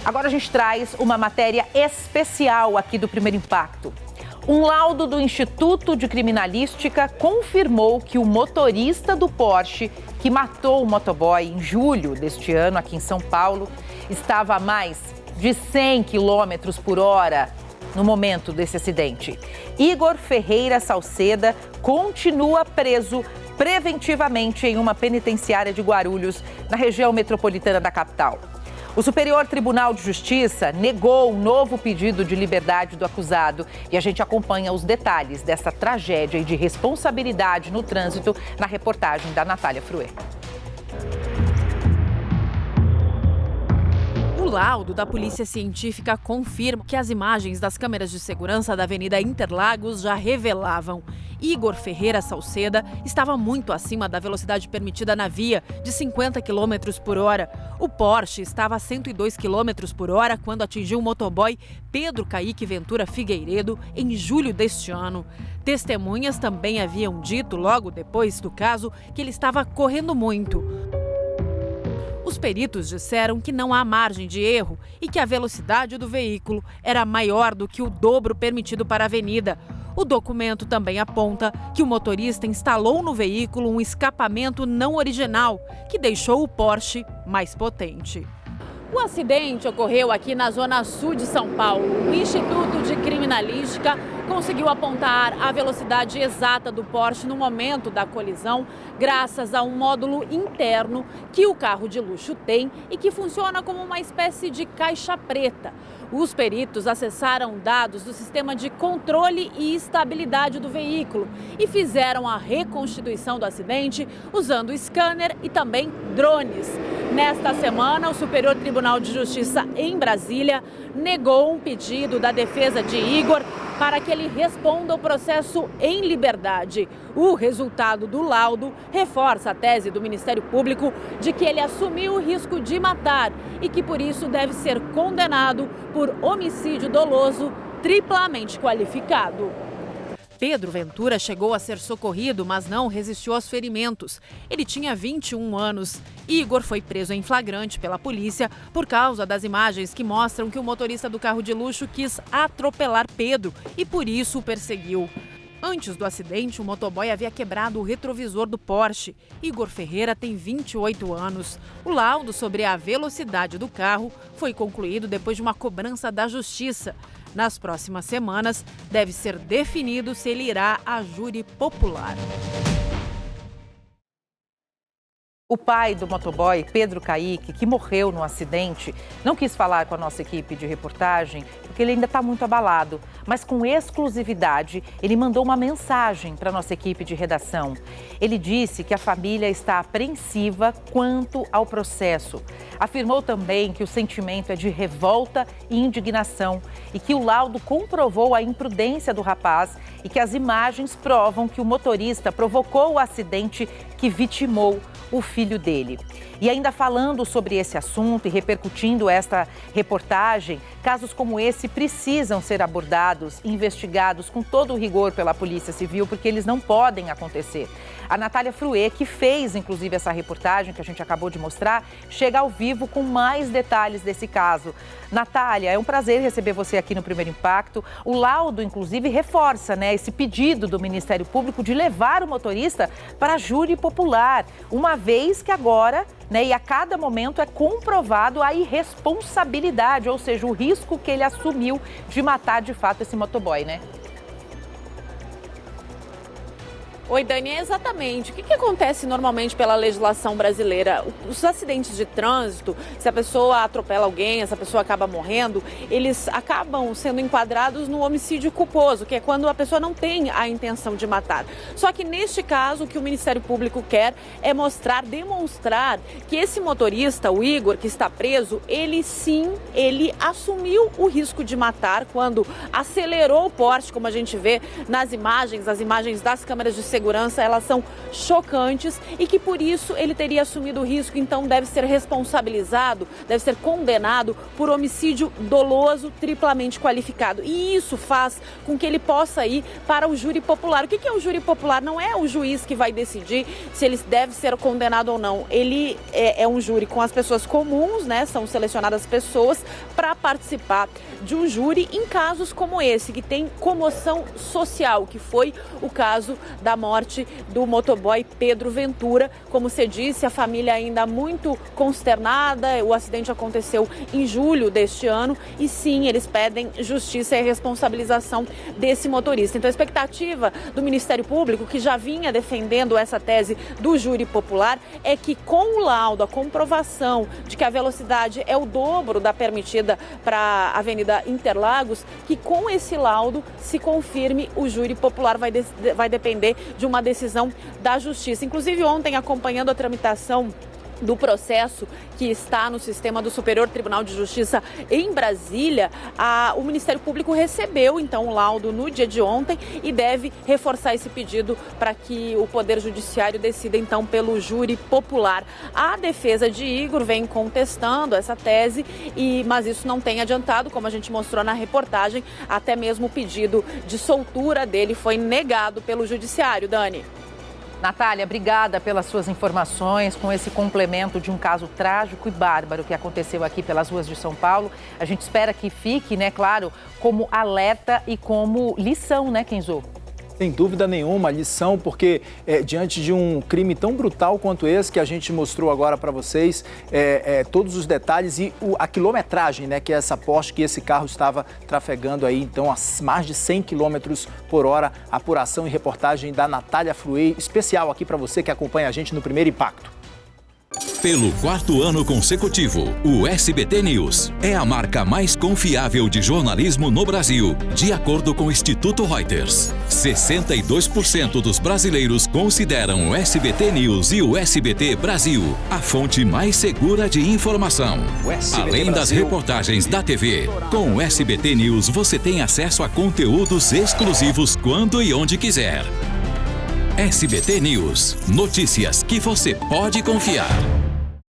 Agora a gente traz uma matéria especial aqui do Primeiro Impacto. Um laudo do Instituto de Criminalística confirmou que o motorista do Porsche que matou o motoboy em julho deste ano aqui em São Paulo estava a mais de 100 km por hora no momento desse acidente. Igor Ferreira Salceda continua preso preventivamente em uma penitenciária de Guarulhos, na região metropolitana da capital. O Superior Tribunal de Justiça negou um novo pedido de liberdade do acusado e a gente acompanha os detalhes dessa tragédia e de responsabilidade no trânsito na reportagem da Natália Fruet. O laudo da Polícia Científica confirma que as imagens das câmeras de segurança da Avenida Interlagos já revelavam. Igor Ferreira Salceda estava muito acima da velocidade permitida na via, de 50 km por hora. O Porsche estava a 102 km por hora quando atingiu o motoboy Pedro Caíque Ventura Figueiredo em julho deste ano. Testemunhas também haviam dito, logo depois do caso, que ele estava correndo muito. Os peritos disseram que não há margem de erro e que a velocidade do veículo era maior do que o dobro permitido para a avenida. O documento também aponta que o motorista instalou no veículo um escapamento não original, que deixou o Porsche mais potente. O acidente ocorreu aqui na zona sul de São Paulo. O Instituto de Criminalística conseguiu apontar a velocidade exata do Porsche no momento da colisão, graças a um módulo interno que o carro de luxo tem e que funciona como uma espécie de caixa preta. Os peritos acessaram dados do sistema de controle e estabilidade do veículo e fizeram a reconstituição do acidente usando scanner e também drones. Nesta semana, o Superior Tribunal de Justiça em Brasília negou um pedido da defesa de Igor para que ele responda ao processo em liberdade. O resultado do laudo reforça a tese do Ministério Público de que ele assumiu o risco de matar e que, por isso, deve ser condenado por homicídio doloso triplamente qualificado. Pedro Ventura chegou a ser socorrido, mas não resistiu aos ferimentos. Ele tinha 21 anos. Igor foi preso em flagrante pela polícia por causa das imagens que mostram que o motorista do carro de luxo quis atropelar Pedro e por isso o perseguiu. Antes do acidente, o motoboy havia quebrado o retrovisor do Porsche. Igor Ferreira tem 28 anos. O laudo sobre a velocidade do carro foi concluído depois de uma cobrança da Justiça. Nas próximas semanas, deve ser definido se ele irá a júri popular. O pai do motoboy, Pedro Caíque, que morreu no acidente, não quis falar com a nossa equipe de reportagem porque ele ainda está muito abalado. Mas com exclusividade, ele mandou uma mensagem para a nossa equipe de redação. Ele disse que a família está apreensiva quanto ao processo. Afirmou também que o sentimento é de revolta e indignação e que o laudo comprovou a imprudência do rapaz e que as imagens provam que o motorista provocou o acidente que vitimou o filho dele. E ainda falando sobre esse assunto e repercutindo esta reportagem, casos como esse precisam ser abordados e investigados com todo o rigor pela Polícia Civil, porque eles não podem acontecer. A Natália Fruet, que fez inclusive essa reportagem que a gente acabou de mostrar, chega ao vivo com mais detalhes desse caso. Natália, é um prazer receber você aqui no Primeiro Impacto. O laudo, inclusive, reforça, esse pedido do Ministério Público de levar o motorista para a júri popular, uma vez que agora, e a cada momento é comprovado a irresponsabilidade, ou seja, o risco que ele assumiu de matar de fato esse motoboy, Oi, Dani, exatamente. O que acontece normalmente pela legislação brasileira? Os acidentes de trânsito, se a pessoa atropela alguém, essa pessoa acaba morrendo, eles acabam sendo enquadrados no homicídio culposo, que é quando a pessoa não tem a intenção de matar. Só que neste caso, o que o Ministério Público quer é demonstrar que esse motorista, o Igor, que está preso, ele assumiu o risco de matar quando acelerou o Porsche, como a gente vê nas imagens, as imagens das câmeras de segurança segurança, elas são chocantes e que por isso ele teria assumido o risco, então deve ser responsabilizado, deve ser condenado por homicídio doloso triplamente qualificado. E isso faz com que ele possa ir para o júri popular. O que é o júri popular? Não é o juiz que vai decidir se ele deve ser condenado ou não. Ele é um júri com as pessoas comuns, né? São selecionadas pessoas para participar de um júri em casos como esse, que tem comoção social, que foi o caso da morte do motoboy Pedro Ventura. Como você disse, a família ainda muito consternada. O acidente aconteceu em julho deste ano e sim, eles pedem justiça e responsabilização desse motorista. Então a expectativa do Ministério Público, que já vinha defendendo essa tese do júri popular, é que com o laudo, a comprovação de que a velocidade é o dobro da permitida para a Avenida Interlagos, que com esse laudo se confirme o júri popular. Vai depender de uma decisão da Justiça. Inclusive ontem, acompanhando a tramitação do processo que está no sistema do Superior Tribunal de Justiça em Brasília, o Ministério Público recebeu então o laudo no dia de ontem e deve reforçar esse pedido para que o Poder Judiciário decida então pelo júri popular. A defesa de Igor vem contestando essa tese, mas isso não tem adiantado, como a gente mostrou na reportagem. Até mesmo o pedido de soltura dele foi negado pelo Judiciário. Dani. Natália, obrigada pelas suas informações, com esse complemento de um caso trágico e bárbaro que aconteceu aqui pelas ruas de São Paulo. A gente espera que fique, né, claro, como alerta e como lição, né, Kenzo? Sem dúvida nenhuma, lição, porque diante de um crime tão brutal quanto esse que a gente mostrou agora para vocês, todos os detalhes e a quilometragem, né, que é essa Porsche, que esse carro estava trafegando aí, então, a mais de 100 km por hora. Apuração e reportagem da Natália Fruei, especial aqui para você que acompanha a gente no Primeiro Impacto. Pelo 4º ano consecutivo, o SBT News é a marca mais confiável de jornalismo no Brasil, de acordo com o Instituto Reuters. 62% dos brasileiros consideram o SBT News e o SBT Brasil a fonte mais segura de informação. Além das reportagens da TV, com o SBT News você tem acesso a conteúdos exclusivos quando e onde quiser. SBT News. Notícias que você pode confiar.